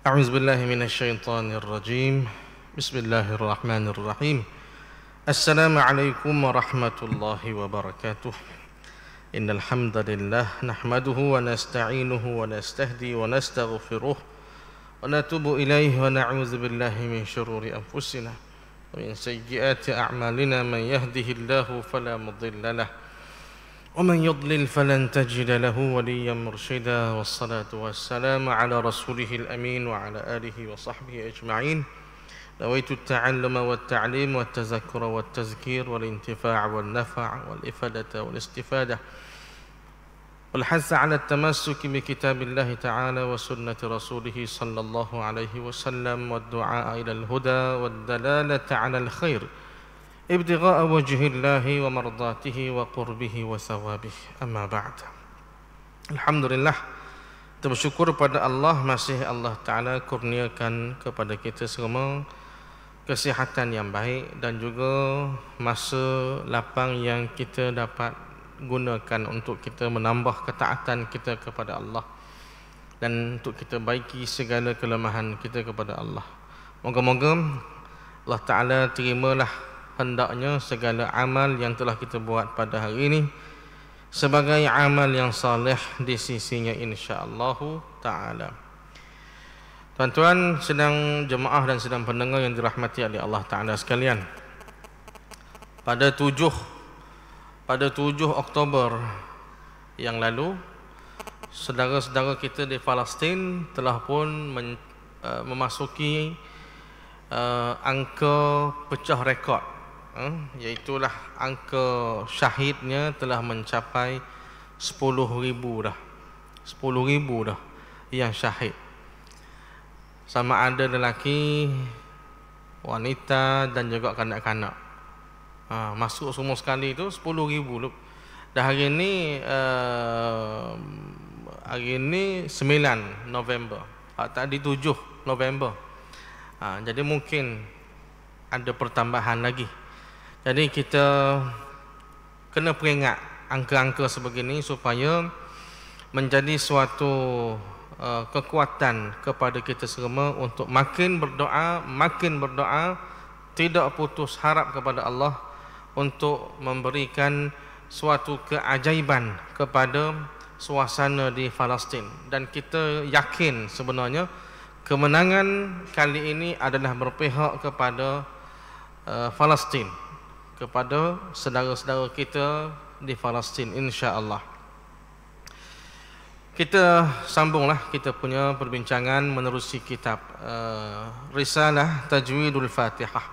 أعوذ بالله من الشيطان الرجيم بسم الله الرحمن الرحيم السلام عليكم ورحمة الله وبركاته إن الحمد لله نحمده ونستعينه ونستهدي ونستغفره ونتوب إليه ونعوذ بالله من شرور أنفسنا ومن سيئات أعمالنا من يهده الله فلا مضل له ومن يضلل فلن تجد له وليا مرشدا والصلاة والسلام على رسوله الأمين وعلى آله وصحبه أجمعين نويت التعلم والتعليم والتذكر والتذكير والانتفاع والنفع والإفادة والاستفادة والحث على التمسك بكتاب الله تعالى وسنة رسوله صلى الله عليه وسلم والدعاء إلى الهدى والدلالة على الخير ابتغاء وجه الله ومرضاته وقربه وثوابه أما بعد. Alhamdulillah, kita bersyukur pada Allah, masih Allah Ta'ala kurniakan kepada kita semua kesihatan yang baik dan juga masa lapang yang kita dapat gunakan untuk kita menambah ketaatan kita kepada Allah dan untuk kita baiki segala kelemahan kita kepada Allah. Moga-moga Allah Ta'ala terimalah hendaknya segala amal yang telah kita buat pada hari ini sebagai amal yang saleh di sisinya insya-Allah Ta'ala. Tuan-tuan, sedang jemaah dan sedang pendengar yang dirahmati oleh Allah Ta'ala sekalian, pada 7 Oktober yang lalu, saudara-saudara kita di Palestin telah pun memasuki angka pecah rekod, iaitulah angka syahidnya telah mencapai 10,000 dah. 10,000 dah yang syahid, sama ada lelaki, wanita dan juga kanak-kanak. Masuk semua sekali itu 10,000. Dah hari ini 9 November, tadi 7 November. Jadi mungkin ada pertambahan lagi. Jadi kita kena peringat angka-angka sebegini supaya menjadi suatu kekuatan kepada kita semua untuk makin berdoa, tidak putus harap kepada Allah untuk memberikan suatu keajaiban kepada suasana di Palestin. Dan kita yakin sebenarnya kemenangan kali ini adalah berpihak kepada Palestin, kepada saudara-saudara kita di Palestin insya-Allah. Kita sambunglah kita punya perbincangan menerusi kitab Risalah Tajwidul Fatihah,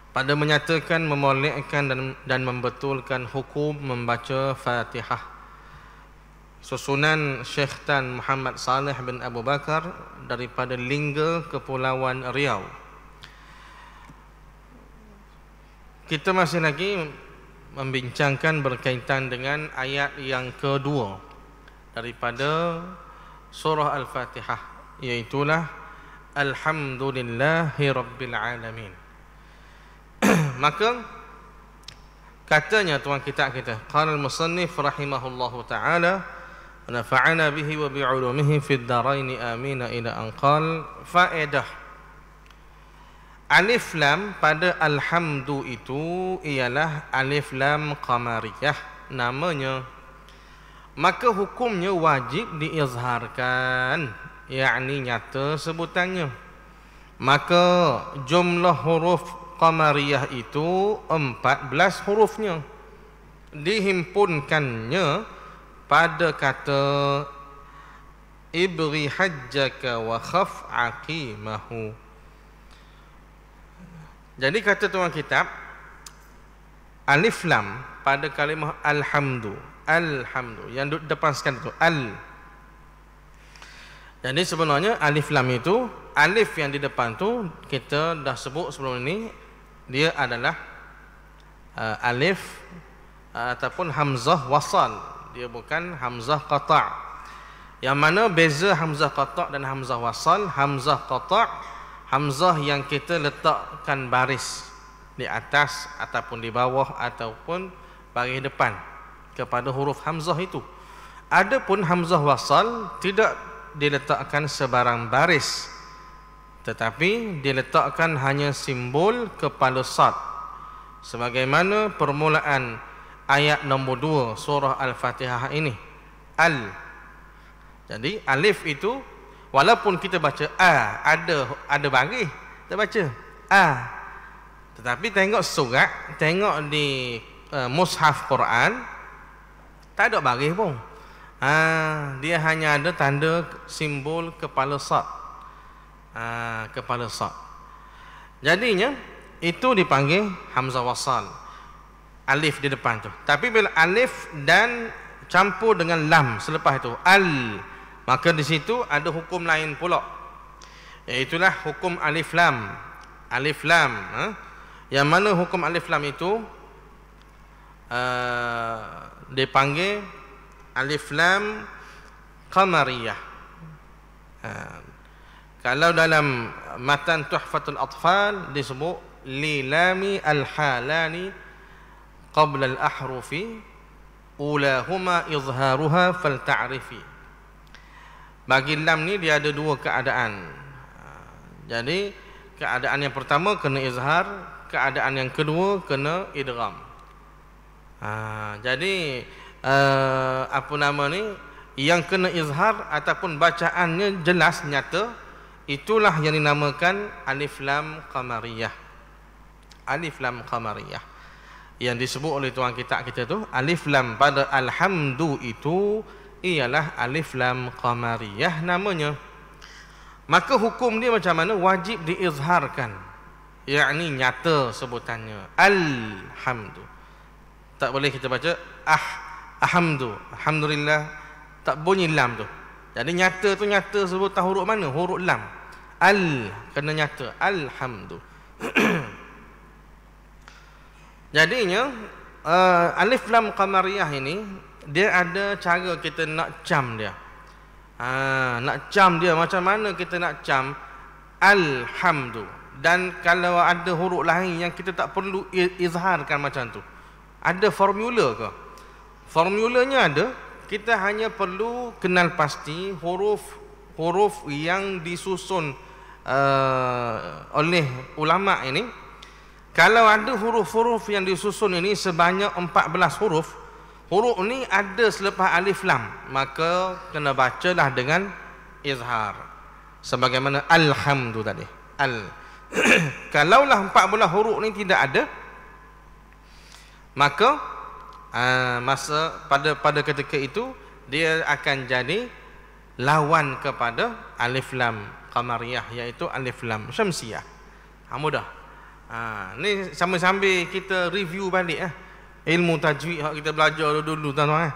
pada menyatakan, memolekkan dan membetulkan hukum membaca Fatihah, susunan Syekh Tan Muhammad Saleh bin Abu Bakar daripada Lingga, Kepulauan Riau. Kita masih lagi membincangkan berkaitan dengan ayat yang kedua daripada surah Al-Fatihah, iaitulah Alhamdulillahi Rabbil Alamin. Maka katanya tuan kitab kita, qala al-musannif rahimahullahu ta'ala wa nafa'ana bihi wa bi'ulumihi fid dharain amin ila an qala faedah. Alif lam pada alhamdu itu ialah alif lam qamariyah namanya, maka hukumnya wajib diizharkan, yakni nyata sebutannya. Maka jumlah huruf qamariyah itu 14 hurufnya, dihimpunkannya pada kata ibri hajjaka wa khaf aqimahu. Jadi kata tuan kitab, alif lam pada kalimah alhamdu yang depan sekali itu al. Jadi sebenarnya alif lam itu, alif yang di depan tu kita dah sebut sebelum ini, dia adalah alif ataupun hamzah wasal, dia bukan hamzah qata'. Yang mana beza hamzah qata' dan hamzah wasal? Hamzah qata' hamzah yang kita letakkan baris di atas ataupun di bawah ataupun baris depan kepada huruf hamzah itu. Adapun hamzah wasal tidak diletakkan sebarang baris tetapi diletakkan hanya simbol kepala sad, sebagaimana permulaan ayat nombor 2 surah Al-Fatihah ini, al. Jadi alif itu walaupun kita baca a, ada baris kita baca a, tetapi tengok surat, tengok di mushaf Quran tak ada baris pun. Dia hanya ada tanda simbol kepala sad. Kepala sad. Jadinya itu dipanggil hamzah wasal. Alif di depan tu. Tapi bila alif dan campur dengan lam selepas itu al, maka di situ ada hukum lain pula. Iaitulah hukum alif lam. Alif lam, yang mana hukum alif lam itu dipanggil alif lam qamariyah. Kalau dalam matan Tuhfatul Atfal disebut lilami al-halani qabla al-ahrufi ulahuma izharuha falta'rifi. Bagi lam ni dia ada dua keadaan. Jadi keadaan yang pertama kena izhar, keadaan yang kedua kena idgham. Jadi apa nama ni, yang kena izhar ataupun bacaannya jelas nyata, itulah yang dinamakan alif lam qamariyah. Alif lam qamariyah yang disebut oleh tuan kitab kita tu, alif lam pada alhamdu itu ialah alif lam qamariyah namanya. Maka hukum dia macam mana? Wajib diizharkan, yakni nyata sebutannya alhamdu. Tak boleh kita baca alhamdulillah, tak bunyi lam tu. Jadi nyata tu nyata sebutan huruf mana? Huruf lam. Kena nyata alhamdu. Jadinya alif lam qamariyah ini dia ada cara kita nak cam dia. Nak cam dia macam mana kita nak cam alhamdu. Dan kalau ada huruf lain yang kita tak perlu izharkan macam tu, ada formula ke? Formulanya ada. Kita hanya perlu kenal pasti huruf yang disusun oleh ulama ini. Kalau ada huruf-huruf yang disusun ini sebanyak 14 huruf, huruf ni ada selepas alif lam, maka kena bacalah dengan izhar. Sebagaimana alhamdu tadi. Kalaulah 14 huruf ni tidak ada, maka pada ketika itu dia akan jadi lawan kepada alif lam qamariyah, iaitu alif lam syamsiyah. Mudah. Ni sambil kita review balik ilmu tajwid yang kita belajar dulu tuan-tuan.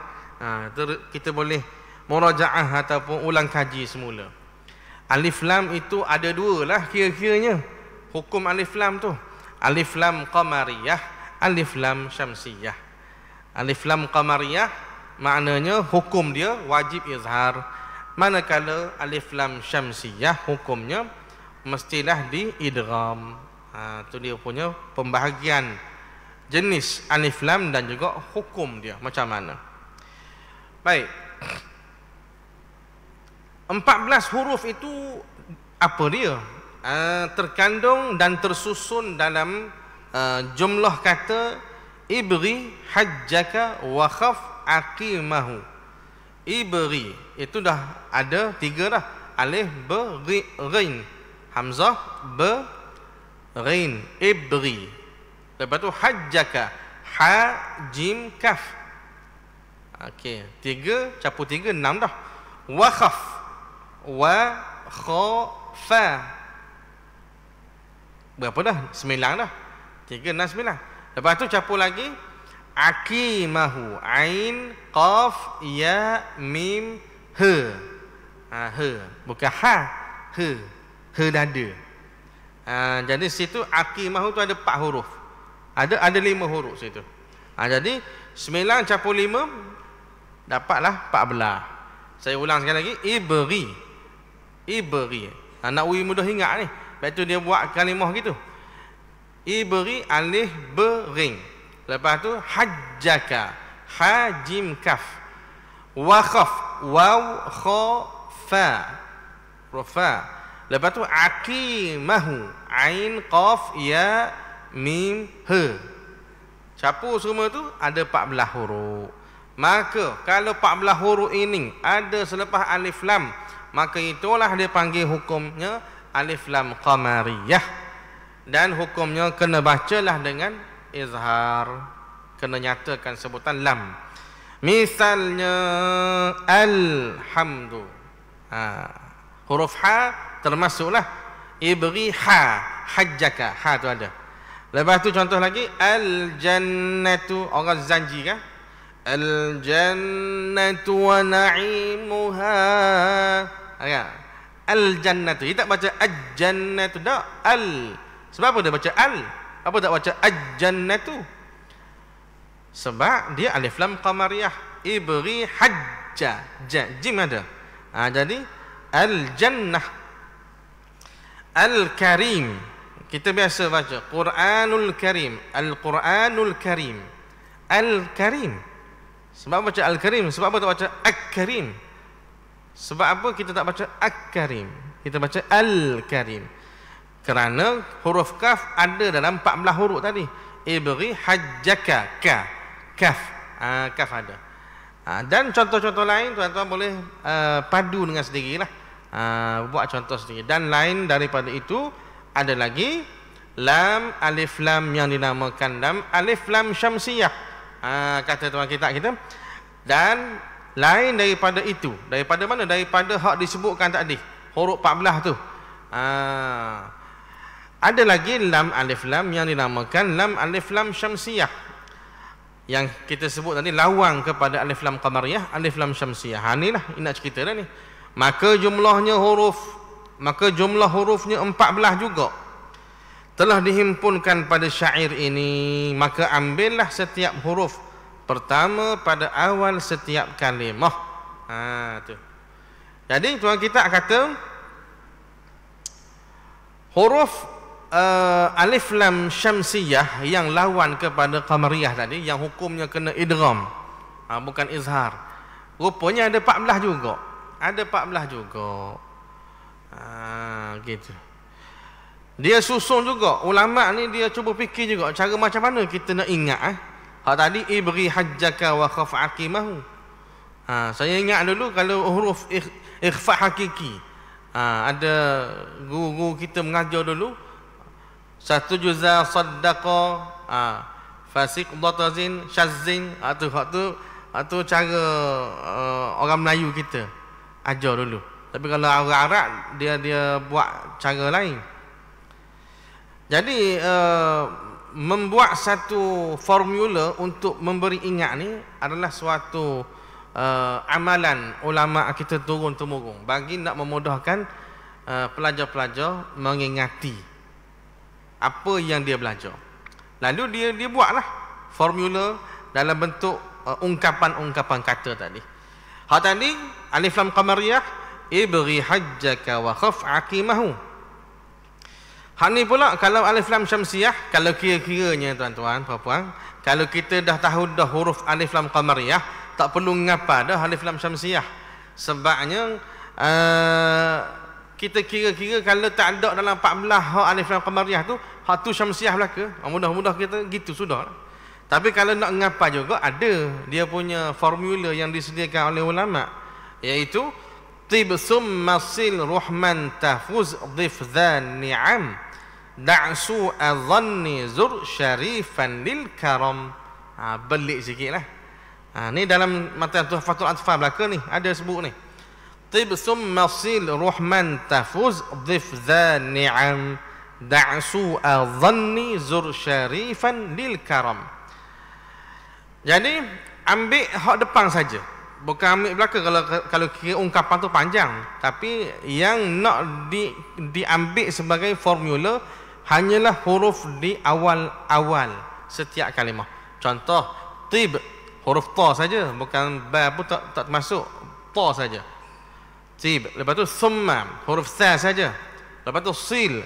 Kita boleh murajaah ataupun ulang kaji semula. Alif lam itu ada dua lah kira-kiranya hukum alif lam tu. Alif lam qamariyah, alif lam syamsiyah. Alif lam qamariyah maknanya hukum dia wajib izhar, manakala alif lam syamsiyah hukumnya mestilah diidgham. Itu dia punya pembahagian jenis alif lam dan juga hukum dia macam mana. Baik. 14 huruf itu apa dia? Terkandung dan tersusun dalam jumlah kata ibri hajjaka wa khaf aqimahu. Ibri itu dah ada 3 dah. Alif, ba, ghain. Hamzah, ba, ghain. Ibri. Lepas tu hajjaka, ha, jim, kaf. Okey, 3 campur 3 6 dah. Wa khaf, wa, kha, fa. Berapa dah? 9 dah. 3 6 9. Lepas tu campur lagi aqimahu, ain, qaf, ya, mim, he. He, bukan ha, he. He dada. Jadi situ aqimahu tu ada 4 huruf. Ada 5 huruf situ. Jadi 9 campur 5 dapatlah 14. Saya ulang sekali lagi, ibri. Ibri. Nak ui mudah ingat ni. Lepas tu dia buat kalimah gitu. Ibri alif bering. Lepas tu hajjaka, ha, jim, kaf. Wa khaf, waw, kha, fa. Fa. Lepas tu aqimahu, ain, qaf, ya, mim, he. Capur semua tu ada 14 huruf. Maka kalau 14 huruf ini ada selepas alif lam, maka itulah dia panggil hukumnya alif lam qamariyah. Dan hukumnya kena bacalah dengan izhar, kena nyatakan sebutan lam. Misalnya alhamdu, huruf ha termasuklah ibri ha, hajjaka, ha tu ada. Lepas tu contoh lagi al-jannatu, orang zanji kan? Al-jannatu wa na'imuha. Al-jannatu, dia tak baca al-jannatu dak, al. Sebab apa dia baca al? Apa tak baca al-jannatu? Sebab dia alif lam qamariyah. Ibri hajja, jim ada. Jadi al-jannah. Al-karim, kita biasa baca Quranul Karim, Al-Quranul Karim, Al-Karim. Sebab baca Al-Karim, sebab apa tak baca Ak-Karim? Sebab apa kita tak baca Ak-Karim, kita baca Al-Karim? Kerana huruf kaf ada dalam 14 huruf tadi. Ibri hajjaka, ka, kaf, kaf ada. Dan contoh-contoh lain tuan-tuan boleh padu dengan sendirilah, buat contoh sendiri. Dan lain daripada itu ada lagi lam, alif lam yang dinamakan lam alif lam syamsiyah, kata tuan kita. Dan lain daripada itu, daripada mana? Daripada hak disebutkan tadi, huruf 14 tu. Ada lagi lam alif lam yang dinamakan lam alif lam syamsiyah, yang kita sebut tadi lawang kepada alif lam qamariyah, alif lam syamsiyah. Inilah nak cerita dah ni. Maka jumlah hurufnya 14 juga telah dihimpunkan pada syair ini. Maka ambillah setiap huruf pertama pada awal setiap kalimah. Tu. Jadi tuan kita kata huruf alif lam syamsiyah yang lawan kepada qamariyah tadi, yang hukumnya kena idgham, bukan izhar, rupanya ada 14 juga. Ada 14 juga. Gitu. Dia susun juga. Ulama ni dia cuba fikir juga cara macam mana kita nak ingat. Hak tadi ibri hajjaka wa khaf aqimahu. Saya ingat dulu kalau huruf ikhfa hakiki. Ada guru kita mengajar dulu. Satu juza saddaqa, fasik dhatazin syazzin. Tu cara orang Melayu kita ajar dulu. Tapi kalau orang Arab dia buat cara lain. Jadi membuat satu formula untuk memberi ingat ni adalah suatu amalan ulama kita turun-temurun bagi nak memudahkan pelajar-pelajar mengingati apa yang dia belajar. Lalu dia buatlah formula dalam bentuk ungkapan-ungkapan kata tadi. Hak tadi alif lam qamariyah, ibri hajjaka wa khaf aqimahu. Hak ni pula kalau alif lam syamsiyah, kalau kira-kiranya tuan-tuan puan-puan, kalau kita dah tahu dah huruf alif lam qamariyah, tak perlu ngapa dah alif lam syamsiyah. Sebabnya kita kira-kira kalau tak ada dalam 14 hak alif lam qamariyah tu, hak tu syamsiyah belaka. Mudah-mudah kita gitu sudah. Tapi kalau nak ngapa juga ada dia punya formula yang disediakan oleh ulama, iaitu tib summa sil ruhman tafuz dhif dhan ni'am da'su adhanni zur syarifan lil karam. Belik sikitlah. Ni dalam matan Tuhfatul Atfal belaka ni ada sebut ni. Tib summa sil ruhman tafuz dhif dhan ni'am da'su adhanni zur syarifan lil karam. Jadi ambil hak depan saja, bukan ambil belakang. Kalau kira ungkapan tu panjang, tapi yang nak diambil sebagai formula hanyalah huruf di awal-awal setiap kalimah. Contoh tib, huruf ta saja, bukan ba pun tak masuk, ta saja. Tib. Lepas tu summa, huruf sa saja. Lepas tu sil,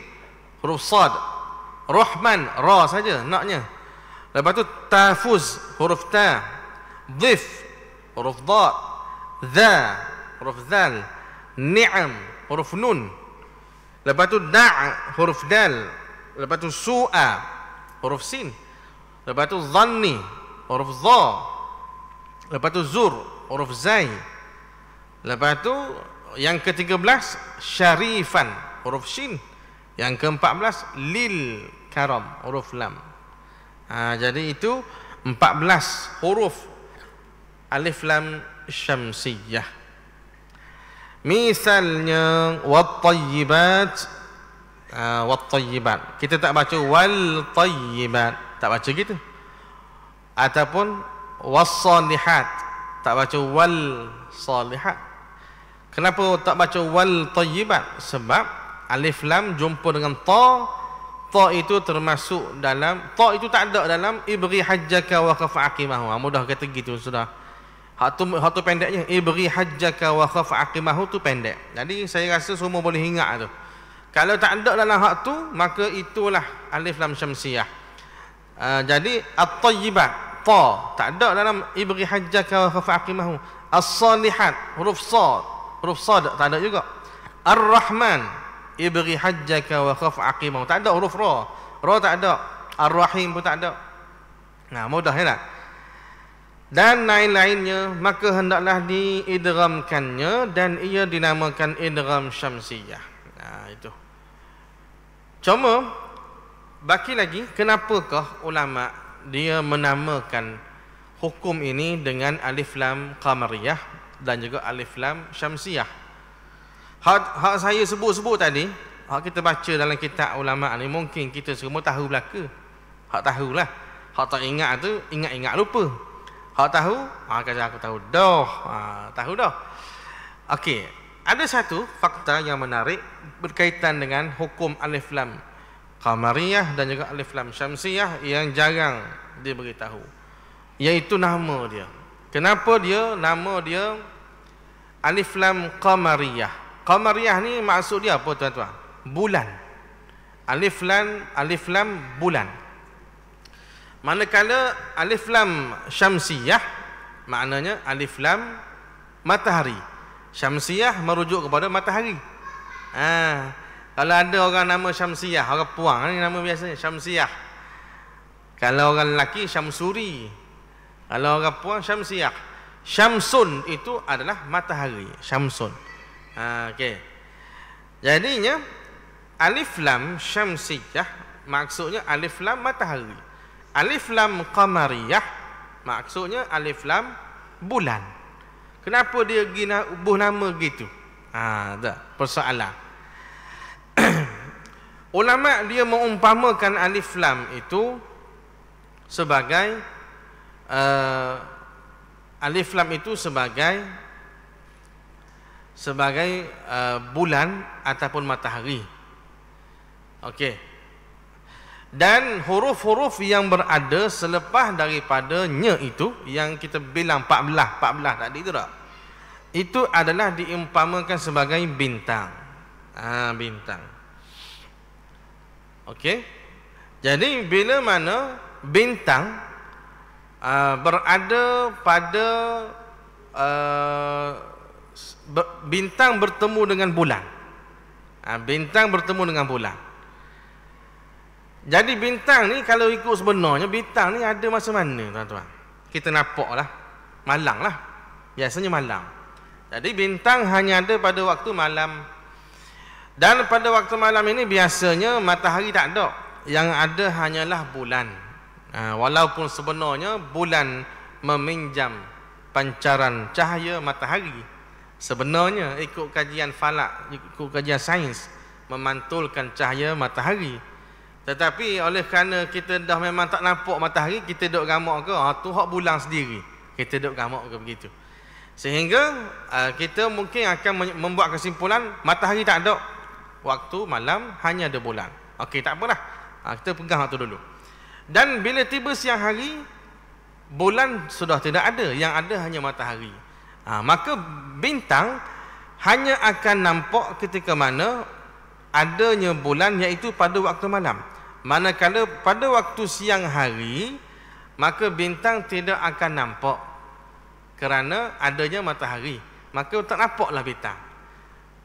huruf sad. Rahman, ra saja naknya. Lepas tu tafuz, huruf ta. Dhif, huruf dha. Dha, huruf zal. Ni'am, huruf nun. Lepas tu da' huruf dal. Lepas tu su'a huruf sin. Lepas tu dhanni huruf dha. Lepas tu zur huruf zai. Lepas tu yang ke-13 syarifan huruf shin. Yang ke-14 lil karam huruf lam. Jadi itu 14 huruf alif lam syamsiyah. Misalnya wat-tayyibat, wat-tayyibat. Kita tak baca wal-tayyibat, tak baca gitu. Ataupun was-salihat, tak baca wal-salihat. Kenapa tak baca wal-tayyibat? Sebab alif lam jumpa dengan ta. Ta itu termasuk dalam, ta itu tak ada dalam ibri hajjaka wa khaf aqimahu. Mudah kata gitu sudah. Hak tu pendeknya, ibri hajjaka wa khaf aqimahu tu pendek. Jadi saya rasa semua boleh ingat tu. Kalau tak ada dalam hak tu, maka itulah alif lam syamsiyah. Jadi at-tayyibat, ta tak ada dalam ibri hajjaka wa khaf aqimahu. As-salihat huruf sad, huruf sad tak ada juga. Ar-rahman ibri hajjaka wa khaf aqimahu, tak ada huruf ra. Ra tak ada. Ar-rahim pun tak ada. Mudah ya tak? Dan lain-lainnya, maka hendaklah diidghamkannya dan ia dinamakan idgham syamsiyah. Itu. Cuma baki lagi, kenapakah ulama dia menamakan hukum ini dengan alif lam qamariyah dan juga alif lam syamsiyah? Hak saya sebut-sebut tadi, hak kita baca dalam kitab ulama ni, mungkin kita semua tahu belaka. Hak tahulah. Hak tak ingat tu, ingat-ingat lupa. Hak tahu, kata aku tahu dah. Tahu dah. Okey, ada satu fakta yang menarik berkaitan dengan hukum alif lam qamariyah dan juga alif lam syamsiyah yang jarang diberitahu, iaitu nama dia. Kenapa nama dia alif lam qamariyah? Qamariyah ni maksud dia apa tuan-tuan? Bulan. Alif lam bulan. Manakala alif lam syamsiyah maknanya alif lam matahari. Syamsiyah merujuk kepada matahari. Kalau ada orang nama Syamsiyah, orang puang ni nama biasanya Syamsiyah. Kalau orang lelaki Syamsuri. Kalau orang puang Syamsiyah. Syamsun itu adalah matahari, Syamsun. Okey. Jadinya alif lam syamsiyah maksudnya alif lam matahari. Alif lam qamariyah maksudnya alif lam bulan. Kenapa dia buh nama gitu? Dah persoalan. Ulama dia mengumpamakan alif lam itu sebagai alif lam itu sebagai bulan ataupun matahari. Okey. Dan huruf-huruf yang berada selepas daripadanya itu yang kita bilang 14 tadi tu tak? Itu adalah diumpamakan sebagai bintang. Bintang. Okey. Jadi bila mana bintang berada pada bintang bertemu dengan bulan. Bintang bertemu dengan bulan. Jadi bintang ni kalau ikut sebenarnya, bintang ni ada masa mana tuan-tuan? Kita nampak lah, malam lah. Biasanya malam. Jadi bintang hanya ada pada waktu malam. Dan pada waktu malam ini biasanya matahari tak ada. Yang ada hanyalah bulan. Walaupun sebenarnya bulan meminjam pancaran cahaya matahari. Sebenarnya ikut kajian falak, ikut kajian sains, memantulkan cahaya matahari. Tetapi oleh kerana kita dah memang tak nampak matahari, kita duk gamak ke, tu hak bulan sendiri. Kita duk gamak ke begitu. Sehingga kita mungkin akan membuat kesimpulan matahari tak ada, waktu malam hanya ada bulan. Okey, tak apalah. Kita pegang hak tu dulu. Dan bila tiba siang hari, bulan sudah tidak ada, yang ada hanya matahari. Maka bintang hanya akan nampak ketika mana adanya bulan, iaitu pada waktu malam. Manakala pada waktu siang hari, maka bintang tidak akan nampak kerana adanya matahari. Maka tak nampaklah bintang.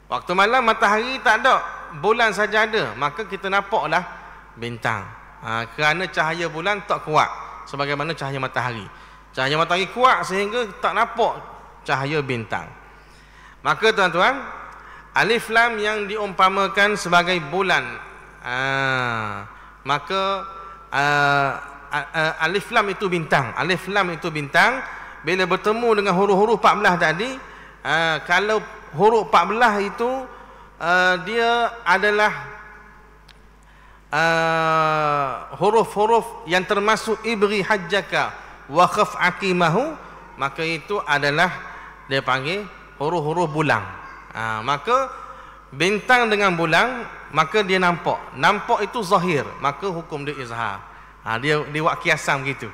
Waktu malam matahari tak ada, bulan saja ada, maka kita nampaklah bintang. Kerana cahaya bulan tak kuat sebagaimana cahaya matahari. Cahaya matahari kuat sehingga tak nampak cahaya bintang. Maka tuan-tuan, alif lam yang diumpamakan sebagai bulan, maka alif lam itu bintang. Alif lam itu bintang. Bila bertemu dengan huruf-huruf 14 tadi, kalau huruf 14 itu dia adalah huruf-huruf yang termasuk ibri hajjaka wa khaf aqimahu, maka itu adalah dia panggil huruf-huruf bulang. Maka bintang dengan bulang, maka dia nampak. Nampak itu zahir, maka hukum dia izhar. Dia buat kiasan begitu.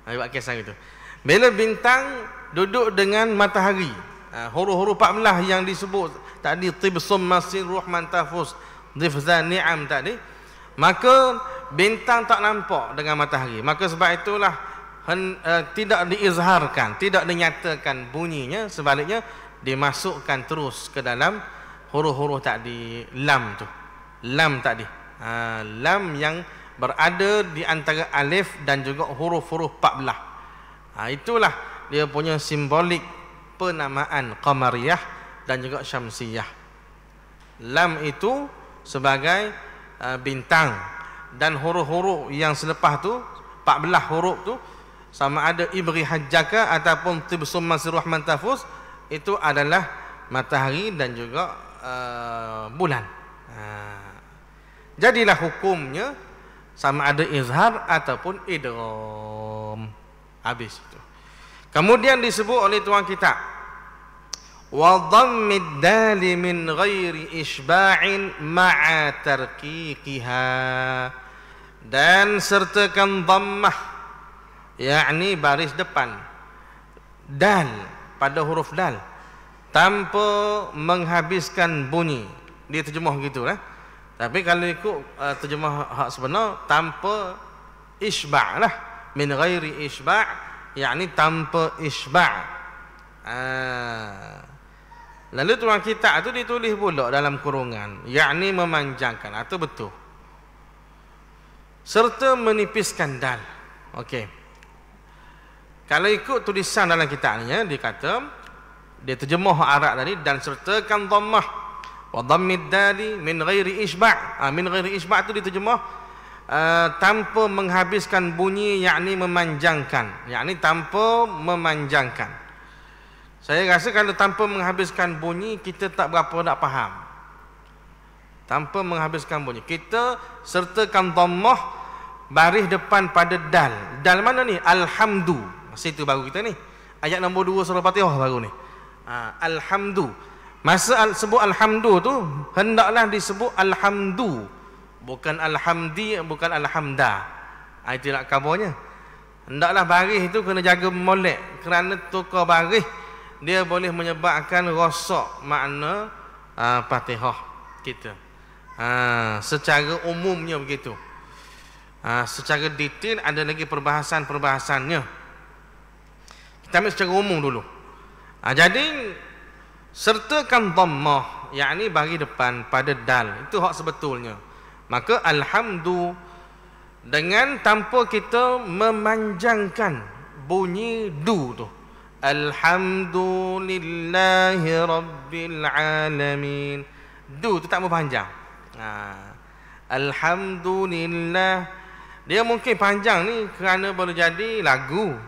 Dia buat kiasan begitu. Bila bintang duduk dengan matahari, huruf-huruf 14 yang disebut tadi, tibsum masir ruhman tafus dhifzan ni'am tadi, maka bintang tak nampak dengan matahari. Maka sebab itulah tidak diizharkan, tidak dinyatakan bunyinya, sebaliknya dimasukkan terus ke dalam huruf-huruf tadi, lam tu. Lam tadi. Lam yang berada di antara alif dan juga huruf-huruf 14. Itulah dia punya simbolik penamaan qamariyah dan juga syamsiyah. Lam itu sebagai bintang, dan huruf-huruf yang selepas tu 14 huruf tu, sama ada ibri hajjaka ataupun tibsum masir rahman tafus, itu adalah matahari dan juga bulan. Jadilah hukumnya sama ada izhar ataupun idgham. Habis itu. Kemudian disebut oleh tuan kita, wa dhammid dali min ghairi isba'in ma'a tarqiqiha, dan sertakan dhammah, yakni baris depan dal pada huruf dal tanpa menghabiskan bunyi. Dia terjemah gitu lah. Tapi kalau ikut terjemah hak sebenar, tanpa isba' lah, min ghairi isba', yakni tanpa isba'. Lalu tuan kitab tu ditulis pula dalam kurungan, yakni memanjangkan, atau betul, serta menipiskan dal. Okey. Kalau ikut tulisan dalam kitab ni, dia kata, dia terjemah Arab tadi, dan sertakan dhammah wa dhammid dali min ghairi isba'. Min ghairi isba' tu diterjemah tanpa menghabiskan bunyi, yakni memanjangkan, yakni tanpa memanjangkan. Saya rasa kalau tanpa menghabiskan bunyi, kita tak berapa nak faham. Tanpa menghabiskan bunyi, kita sertakan dhammah baris depan pada dal. Dal mana ni? Alhamdu. Situ baru kita ni. Ayat nombor 2 surah Fatihah baru ni. Alhamdu. Masa sebut alhamdu tu, hendaklah disebut alhamdu, bukan alhamdi, bukan alhamda. Itu nak kabarnya. Hendaklah baris itu kena jaga molek, kerana tukar baris dia boleh menyebabkan rosak makna Fatihah kita. Secara umumnya begitu. Secara detail ada lagi perbahasan-perbahasannya. Kita ambil secara umum dulu. Jadi sertakan dhammah, yakni bagi depan pada dal, itu hak sebetulnya. Maka alhamdu, dengan tanpa kita memanjangkan bunyi du tu, alhamdulillahi rabbil alamin, du tu tak berpanjang. Alhamdulillah, dia mungkin panjang ni kerana boleh jadi lagu,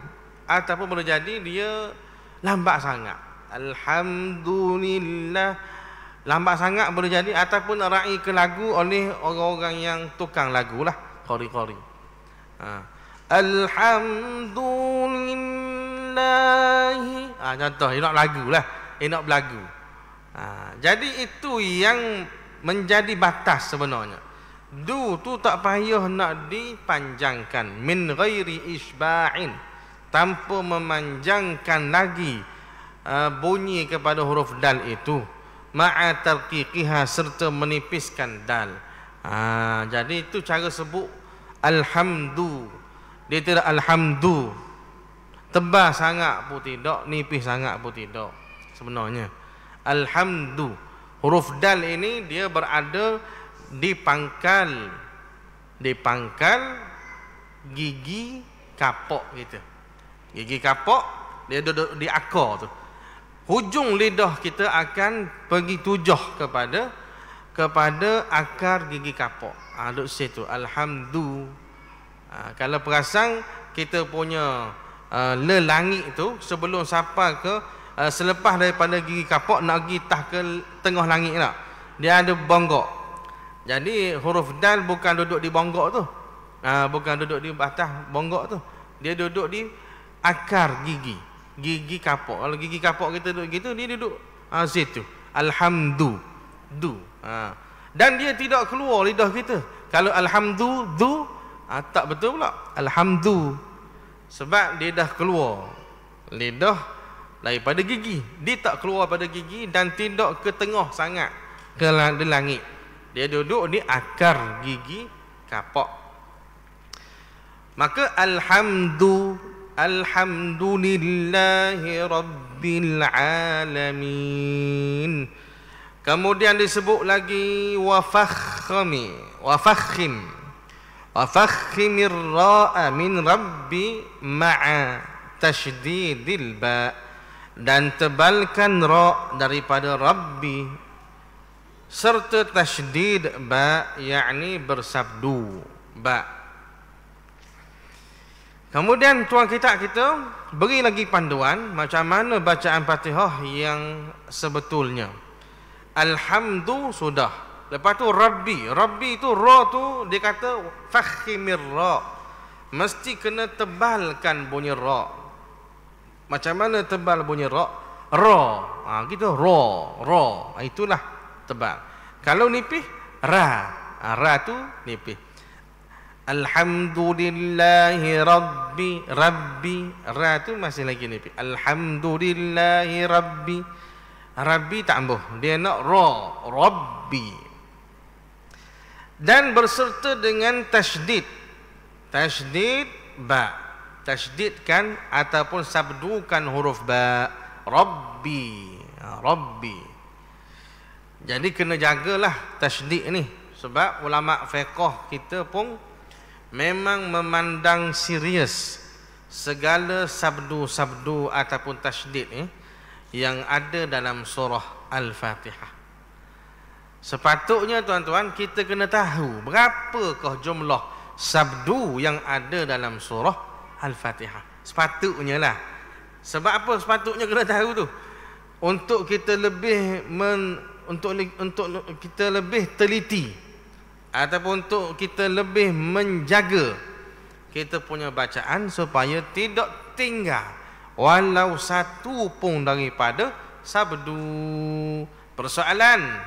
ataupun boleh jadi dia lambat sangat. Alhamdulillah, lambat sangat boleh jadi, ataupun ra'i ke lagu oleh orang-orang yang tukang lagu lah, qari-qari. Alhamdulillahi, contoh dia nak lagu lah, dia nak berlagu. Jadi itu yang menjadi batas sebenarnya. Du tu tak payah nak dipanjangkan, min ghairi isba'in, tanpa memanjangkan lagi bunyi kepada huruf dal itu, ma'a tarqiqiha, serta menipiskan dal. Jadi itu cara sebut alhamdu. Dia tidak alhamdu tebal sangat pun tidak, nipis sangat pun tidak sebenarnya. Alhamdu Huruf dal ini dia berada di pangkal gigi kapok gitu. Gigi kapok dia duduk di akar tu. Hujung lidah kita akan pergi tujuh kepada akar gigi kapok. Duduk situ. Alhamdulillah. Kalau perasan kita punya langit tu sebelum sampai ke selepas daripada gigi kapok nak pergi tah ke tengah langit tak, dia ada bonggok. Jadi huruf dal bukan duduk di bonggok tu, bukan duduk di atas bonggok tu, dia duduk di akar gigi kapok. Kalau gigi kapok kita duduk gitu, dia duduk situ. Alhamdulillah. Dan dia tidak keluar lidah kita. Kalau alhamdulillah tak betul pula. Alhamdulillah sebab dia dah keluar lidah daripada gigi. Dia tak keluar pada gigi dan tidak ke tengah sangat ke langit. Dia duduk di akar gigi kapok. Maka alhamdulillahi rabbil alamin. Kemudian disebut lagi wafakhimir ra'a min rabbi ma'a tasydidil ba, dan tebalkan ra daripada rabbi serta tasydid ba, yakni bersabdu ba. Kemudian tuan kita beri lagi panduan macam mana bacaan Fatihah yang sebetulnya. Alhamdu sudah. Lepas tu Rabbi tu ra tu dia kata fakhimir ra. Mesti kena tebalkan bunyi ra. Macam mana tebal bunyi ra? Gitu ra. Itulah tebal. Kalau nipih ra. Ra tu nipih. Alhamdulillahi rabbi. Ra tu masih lagi nipih. Alhamdulillahi rabbi. Rabbi tak ambuh. Dia nak ra. Rabbi. Dan berserta dengan tasydid. Tasydid ba. Tasydidkan ataupun sabdukan huruf ba. Rabbi. Jadi kena jagalah tasydid ni. Sebab ulama fiqh kita pun memang memandang serius segala sabdu ataupun tasydid ni yang ada dalam surah Al-Fatihah. Sepatutnya tuan-tuan kita kena tahu berapakah jumlah sabdu yang ada dalam surah Al-Fatihah. Sepatutnya lah. Sebab apa sepatutnya kena tahu tu? Untuk kita lebih untuk kita lebih teliti ataupun untuk kita lebih menjaga kita punya bacaan supaya tidak tinggal walau satu pun daripada sabdu. Persoalan,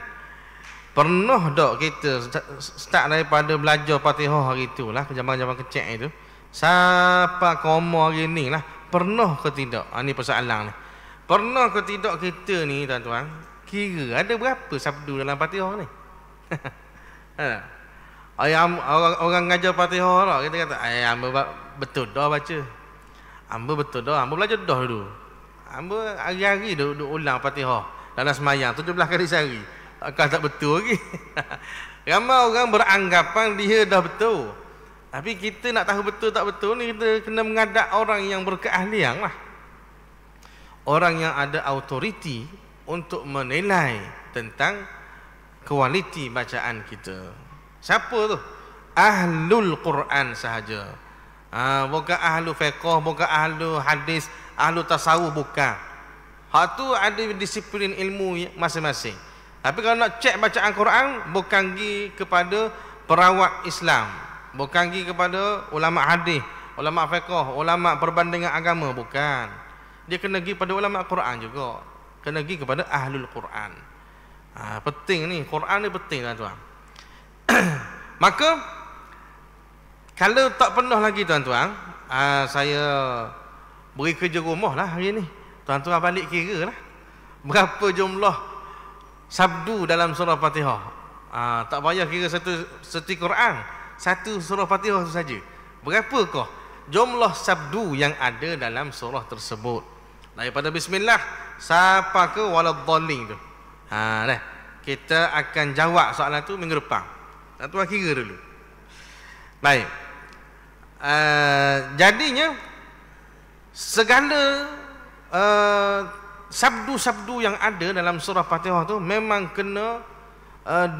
pernah tak kita start daripada belajar Fatihah hari tu lah, zaman-zaman kecil itu, sampai koma hari ni lah, pernah ke tidak? Ini persoalan ni. Pernah ke tidak kita ni tuan-tuan kira ada berapa sabdu dalam Fatihah ni? Orang ngajar Fatihah lah, kita kata hamba betul dah baca, hamba betul dah, hamba belajar dah dulu, hamba hari-hari duduk ulang Fatihah dalam semayang 17 kali sehari. Takkan tak betul lagi. Ramai orang beranggapan dia dah betul. Tapi kita nak tahu betul tak betul ni, kita kena mengadap orang yang berkeahlian lah, orang yang ada autoriti untuk menilai tentang kualiti bacaan kita. Siapa tu? Ahlul Quran sahaja. Bukan ahlu fiqh, bukan ahlu hadis, ahlu tasawuf, bukan. Hak tu ada disiplin ilmu masing-masing. Tapi kalau nak cek bacaan Quran, bukan pergi kepada perawat Islam, bukan pergi kepada ulama hadis, ulama fiqh, ulama perbandingan agama, bukan. Dia kena pergi pada ulama Quran juga. Kena pergi kepada ahlul Quran. Penting ni, Quran ni penting tuan-tuan. Maka kalau tak pernah lagi tuan-tuan, saya beri kerja rumah lah hari ni. Tuan-tuan balik kira lah berapa jumlah sabdu dalam surah Fatihah. Tak payah kira satu Quran, satu surah Fatihah tu saja. Berapakah jumlah sabdu yang ada dalam surah tersebut? Daripada bismillah sampai ke waladhdallin tu. kita akan jawab soalan tu minggu depan. Tuan kira dulu. Baik. Jadinya segala sabdu-sabdu yang ada dalam surah Fatihah tu memang kena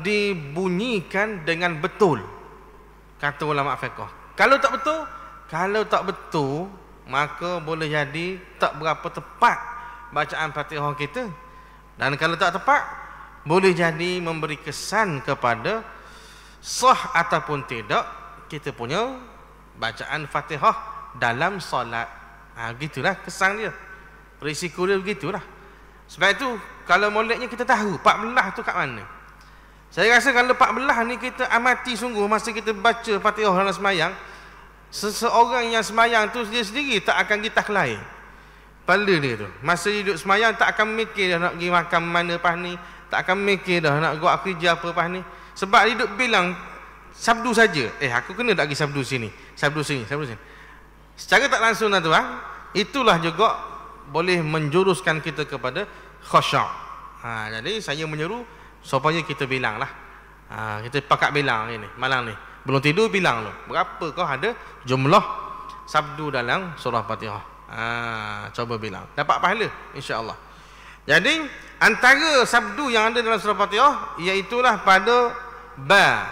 dibunyikan dengan betul, kata ulama fiqh. Kalau tak betul, maka boleh jadi tak berapa tepat bacaan Fatihah kita. Dan kalau tak tepat, boleh jadi memberi kesan kepada sah ataupun tidak kita punya bacaan Fatihah dalam solat. Gitulah kesan dia. Risiko dia begitulah. Sebab itu kalau moleknya kita tahu 14 tu kat mana. Saya rasa kalau 14 ni kita amati sungguh masa kita baca Fatihah dalam semayang, seseorang yang semayang tu dia sendiri tak akan gitah lain. Kepala dia tu masa duduk semayang tak akan mikir dah nak pergi makan mana pas ni, tak akan mikir dah nak buat kerja apa pas ni. Sebab dia duduk bilang sabdu saja. Aku kena tak pergi sabdu sini, sabdu sini, sabdu sini. Secara tak langsung tuan, itulah juga boleh menjuruskan kita kepada khusyuk. Jadi saya menyeru supaya kita bilang lah. Kita pakat bilang ini malam ni. Belum tidur bilang lo. Berapa kau ada jumlah sabdu dalam surah Fatihah? Coba bilang. Dapat pahala insya-Allah. Jadi antara sabdu yang ada dalam surah Fatihah iaitulah pada ba.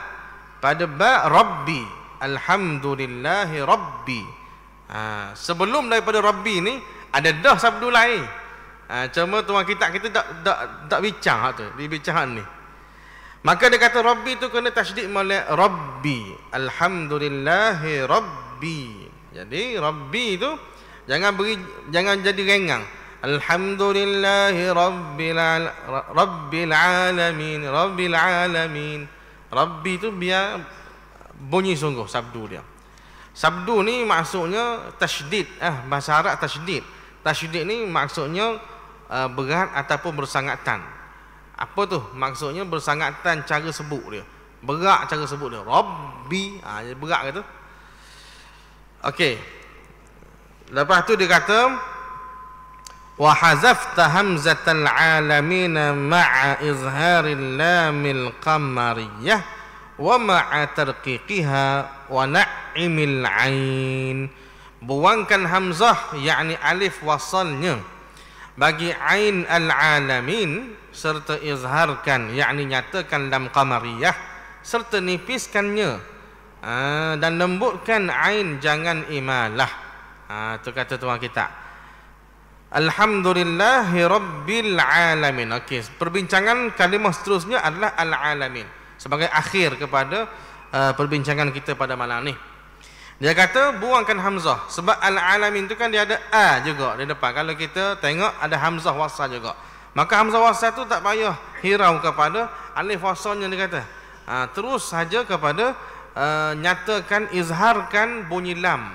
Pada ba Rabbi. Alhamdulillahi Rabbi. Sebelum daripada Rabbi ni ada dah sabdu lain. Cuma tuan kitab kita tak bincang hak tu, dibincang ni. Maka dia kata Rabbi tu kena tasydid oleh Rabbi. Alhamdulillahi Rabbi. Jadi Rabbi tu jangan jadi rengang. Alhamdulillahi Rabbil alamin. Rabbil alamin. Rabbi tu biar bunyi sungguh sabdu dia. Sabdu ni maksudnya tasydid. Bahasa Arab tasydid. Tasydid ni maksudnya berat ataupun bersangatan. Apa tu? Maksudnya bersangatan cara sebut dia. Berat cara sebut dia. Rabbi. Berat ke tu? Okey. Lepas tu dia kata wa hazafta hamzatal alamin ma'a izharil lamil qamariyah wa ma'a tarqiqiha wa na'imil ain. Buangkan hamzah yakni alif wasalnya bagi ain al-alamin serta izharkan yakni nyatakan lam qamariyah serta nipiskannya dan lembutkan ain jangan imalah. Tu kata tuan kita. Alhamdulillahi Rabbil alamin. Okey, perbincangan kalimah seterusnya adalah al-alamin sebagai akhir kepada perbincangan kita pada malam ni. Dia kata buangkan hamzah sebab al-alamin tu kan dia ada a juga di depan. Kalau kita tengok ada hamzah wasal juga. Maka hamzah wasal tu tak payah hirau kepada alif wasalnya dia kata. Terus saja kepada nyatakan izharkan bunyi lam.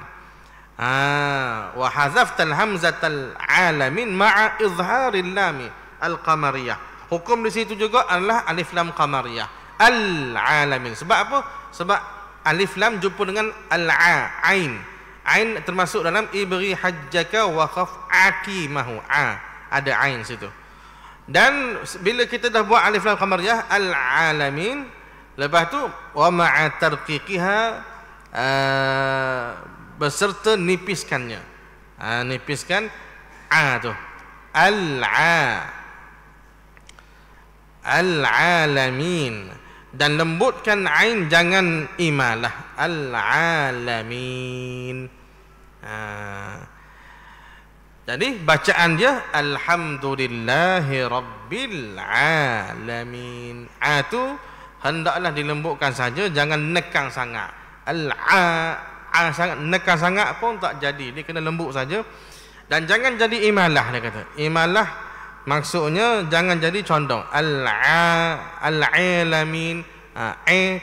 Wa hazaftal hamzatal alamin ma'a izharil lam al-qamariyah. Hukum di situ juga adalah alif lam qamariyah. Al-alamin. Sebab apa? Sebab alif lam jumpa dengan al-ain. Ain termasuk dalam ibri hajjaka wa khaf aqimahu. Ada ain situ. Dan bila kita dah buat alif lam qamariyah al-alamin, lepas tu wa ma'a tarqiqiha beserta nipiskannya. Nipiskan tu. Al-alamin. Dan lembutkan ain jangan imalah. Al-alamin. Jadi bacaan dia alhamdulillahi rabbil alamin. Tu hendaklah dilembutkan saja, jangan nekan sangat. Sangat nekan sangat pun tak jadi. Dia kena lembut saja. Dan jangan jadi imalah dia kata. Imalah maksudnya jangan jadi condong. Al-alamin.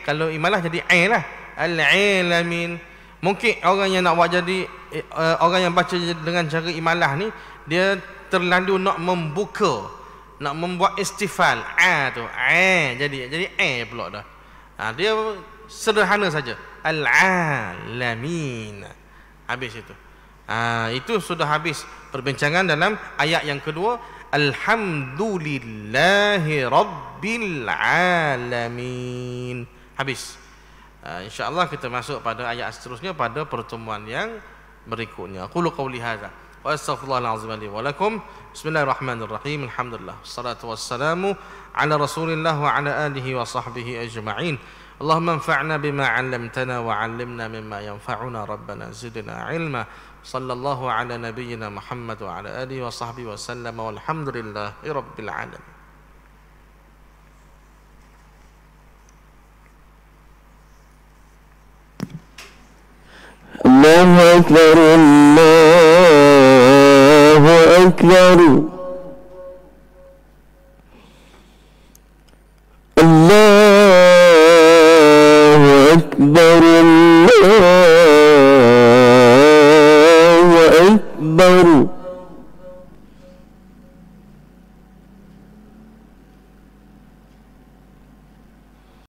Kalau imalah jadi lah. Al-alamin. Mungkin orang yang nak buat jadi orang yang baca dengan cara imalah ni dia terlalu nak membuka, nak membuat istifal. Tu jadi pula dah. Dia sederhana saja. Al-alamin. Habis itu. Itu sudah habis perbincangan dalam ayat yang kedua. Alhamdulillahi Rabbil Alamin. Habis. InsyaAllah kita masuk pada ayat seterusnya pada pertemuan yang berikutnya. Qulu qawli hadza wa astaghfirullahal azim li wa lakum. Bismillahirrahmanirrahim. Alhamdulillah. Wassalatu wassalamu ala Rasulillah wa ala alihi wa sahbihi ajma'in. Allahumma anfa'na bima 'allamtana wa 'allimna mimma yanfa'una rabbana zidna 'ilma. Sallallahu ala nabiyyina Muhammad wa ala alihi wa sahbihi wa sallam walhamdulillahi rabbil alamin. الله أكبر الله أكبر